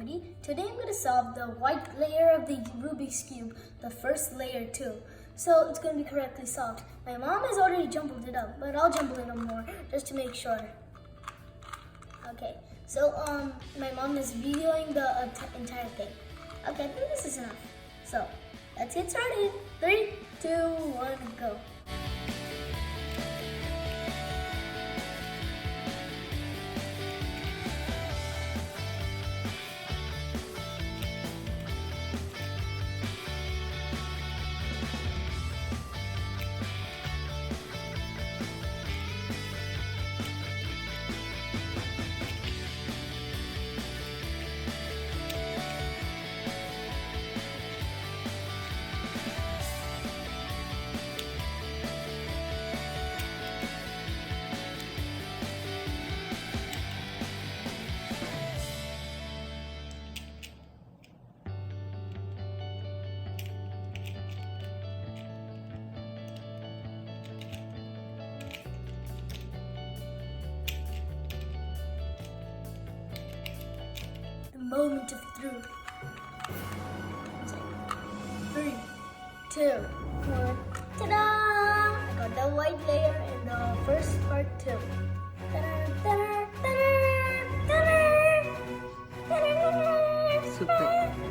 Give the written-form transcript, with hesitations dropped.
Ready? Today I'm going to solve the white layer of the Rubik's Cube, the first layer too. So it's going to be correctly solved. My mom has already jumbled it up, but I'll jumble it up more just to make sure. Okay, so my mom is videoing the entire thing. Okay, I think this is enough. So let's get started. 3, 2, 1, go. Moment of truth. 3, 2, 1. Ta-da! I got the white layer in the first part too. Ta-da, ta-da, ta-da.